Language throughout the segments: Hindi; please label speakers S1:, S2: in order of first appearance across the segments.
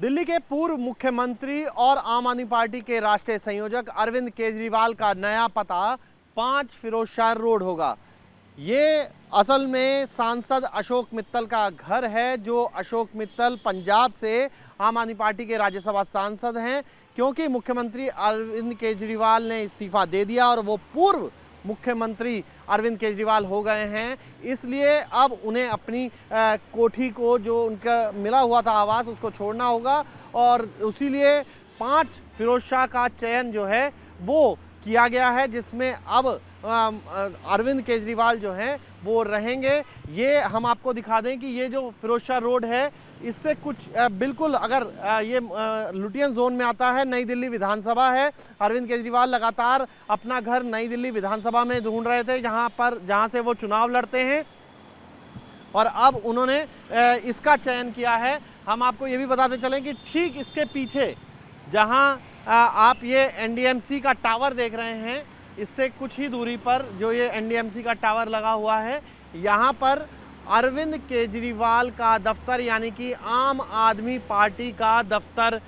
S1: दिल्ली के पूर्व मुख्यमंत्री और आम आदमी पार्टी के राष्ट्रीय संयोजक अरविंद केजरीवाल का नया पता 5 फिरोजशाह रोड होगा। ये असल में सांसद अशोक मित्तल का घर है, जो अशोक मित्तल पंजाब से आम आदमी पार्टी के राज्यसभा सांसद हैं। क्योंकि मुख्यमंत्री अरविंद केजरीवाल ने इस्तीफा दे दिया और वो पूर्व मुख्यमंत्री अरविंद केजरीवाल हो गए हैं, इसलिए अब उन्हें अपनी कोठी को, जो उनका मिला हुआ था आवास, उसको छोड़ना होगा। और इसीलिए 5 फिरोजशाह का चयन जो है वो किया गया है, जिसमें अब अरविंद केजरीवाल जो हैं वो रहेंगे। ये हम आपको दिखा दें कि ये जो फिरोजशाह रोड है, इससे कुछ बिल्कुल अगर ये लुटियन जोन में आता है, नई दिल्ली विधानसभा है। अरविंद केजरीवाल लगातार अपना घर नई दिल्ली विधानसभा में ढूंढ रहे थे, जहां से वो चुनाव लड़ते हैं, और अब उन्होंने इसका चयन किया है। हम आपको ये भी बताते चलें कि ठीक इसके पीछे जहां आप ये एनडीएमसी का टावर देख रहे हैं, इससे कुछ ही दूरी पर जो ये एनडीएमसी का टावर लगा हुआ है, यहाँ पर अरविंद केजरीवाल का दफ्तर, यानी कि आम आदमी पार्टी का दफ्तर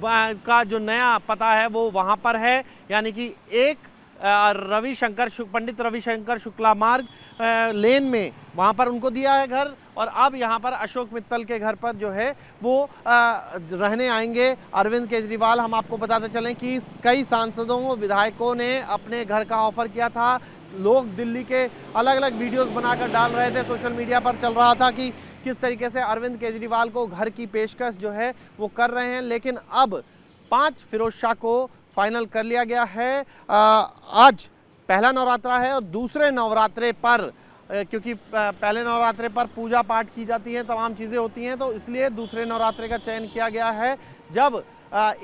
S1: का जो नया पता है वो वहाँ पर है। यानी कि एक पंडित रविशंकर शुक्ला मार्ग लेन में वहाँ पर उनको दिया है घर, और अब यहाँ पर अशोक मित्तल के घर पर जो है वो रहने आएंगे अरविंद केजरीवाल। हम आपको बताते चलें कि कई सांसदों विधायकों ने अपने घर का ऑफर किया था। लोग दिल्ली के अलग अलग वीडियोस बनाकर डाल रहे थे, सोशल मीडिया पर चल रहा था कि किस तरीके से अरविंद केजरीवाल को घर की पेशकश जो है वो कर रहे हैं। लेकिन अब 5 फिरोजशाह को फाइनल कर लिया गया है। आज पहला नवरात्रा है, और दूसरे नवरात्रे पर, क्योंकि पहले नवरात्रे पर पूजा पाठ की जाती है, तमाम चीज़ें होती हैं, तो इसलिए दूसरे नवरात्रे का चयन किया गया है, जब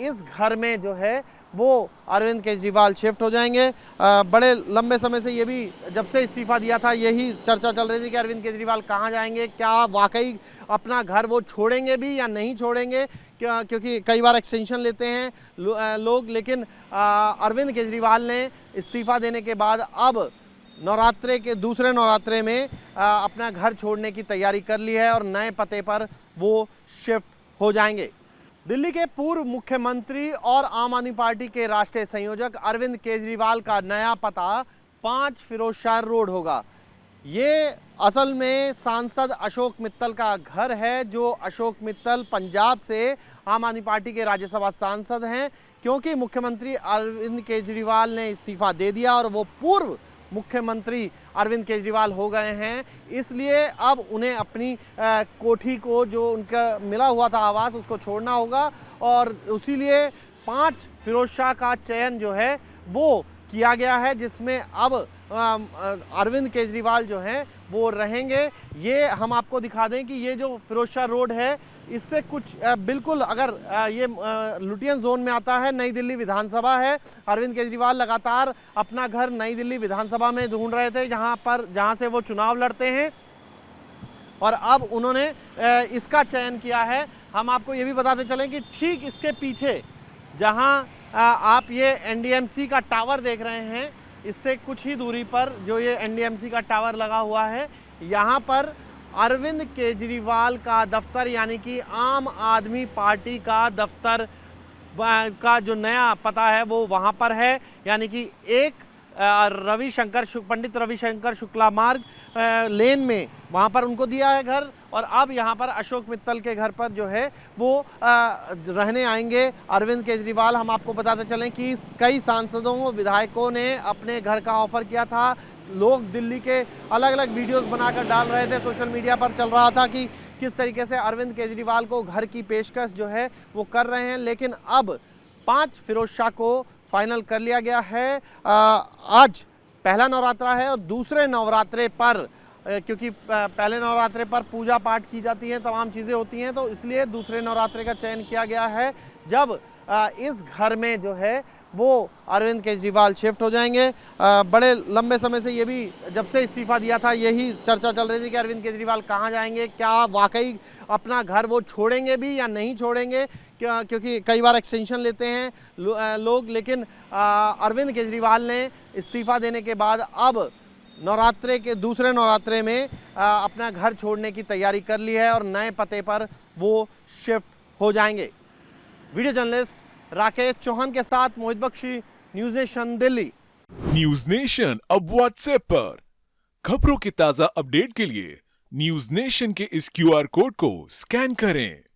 S1: इस घर में जो है वो अरविंद केजरीवाल शिफ्ट हो जाएंगे। बड़े लंबे समय से ये भी, जब से इस्तीफा दिया था, यही चर्चा चल रही थी कि अरविंद केजरीवाल कहाँ जाएंगे, क्या वाकई अपना घर वो छोड़ेंगे भी या नहीं छोड़ेंगे, क्योंकि कई बार एक्सटेंशन लेते हैं लोग। लेकिन अरविंद केजरीवाल ने इस्तीफा देने के बाद अब दूसरे नवरात्रे में अपना घर छोड़ने की तैयारी कर ली है और नए पते पर वो शिफ्ट हो जाएंगे। दिल्ली के पूर्व मुख्यमंत्री और आम आदमी पार्टी के राष्ट्रीय संयोजक अरविंद केजरीवाल का नया पता 5 फिरोजशाह रोड होगा। ये असल में सांसद अशोक मित्तल का घर है, जो अशोक मित्तल पंजाब से आम आदमी पार्टी के राज्यसभा सांसद हैं। क्योंकि मुख्यमंत्री अरविंद केजरीवाल ने इस्तीफा दे दिया और वो पूर्व मुख्यमंत्री अरविंद केजरीवाल हो गए हैं, इसलिए अब उन्हें अपनी कोठी को, जो उनका मिला हुआ था आवास, उसको छोड़ना होगा। और इसीलिए 5 फिरोजशाह का चयन जो है वो किया गया है, जिसमें अब अरविंद केजरीवाल जो हैं वो रहेंगे। ये हम आपको दिखा दें कि ये जो फिरोजशाह रोड है, इससे कुछ बिल्कुल अगर ये लुटियन जोन में आता है, नई दिल्ली विधानसभा है। अरविंद केजरीवाल लगातार अपना घर नई दिल्ली विधानसभा में ढूंढ रहे थे, जहां से वो चुनाव लड़ते हैं, और अब उन्होंने इसका चयन किया है। हम आपको ये भी बताते चलें कि ठीक इसके पीछे जहां आप ये एनडीएमसी का टावर देख रहे हैं, इससे कुछ ही दूरी पर जो ये एनडीएमसी का टावर लगा हुआ है, यहाँ पर अरविंद केजरीवाल का दफ्तर, यानी कि आम आदमी पार्टी का दफ्तर का जो नया पता है वो वहाँ पर है। यानी कि एक पंडित रविशंकर शुक्ला मार्ग लेन में वहाँ पर उनको दिया है घर, और अब यहाँ पर अशोक मित्तल के घर पर जो है वो रहने आएंगे अरविंद केजरीवाल। हम आपको बताते चलें कि कई सांसदों विधायकों ने अपने घर का ऑफर किया था। लोग दिल्ली के अलग अलग वीडियोस बनाकर डाल रहे थे, सोशल मीडिया पर चल रहा था कि किस तरीके से अरविंद केजरीवाल को घर की पेशकश जो है वो कर रहे हैं। लेकिन अब 5 फिरोजशाह को फाइनल कर लिया गया है। आज पहला नवरात्रा है, और दूसरे नवरात्रे पर, क्योंकि पहले नवरात्रे पर पूजा पाठ की जाती है, तमाम चीज़ें होती हैं, तो इसलिए दूसरे नवरात्रे का चयन किया गया है, जब इस घर में जो है वो अरविंद केजरीवाल शिफ्ट हो जाएंगे। बड़े लंबे समय से ये भी, जब से इस्तीफा दिया था, यही चर्चा चल रही थी कि अरविंद केजरीवाल कहाँ जाएंगे, क्या वाकई अपना घर वो छोड़ेंगे भी या नहीं छोड़ेंगे, क्योंकि कई बार एक्सटेंशन लेते हैं लोग। लेकिन अरविंद केजरीवाल ने इस्तीफा देने के बाद अब दूसरे नवरात्रे में अपना घर छोड़ने की तैयारी कर ली है और नए पते पर वो शिफ्ट हो जाएंगे। वीडियो जर्नलिस्ट राकेश चौहान के साथ Mohit Bakshi, News Nation Delhi.
S2: News Nation अब व्हाट्सएप पर खबरों के ताजा अपडेट के लिए न्यूज नेशन के इस क्यूआर कोड को स्कैन करें।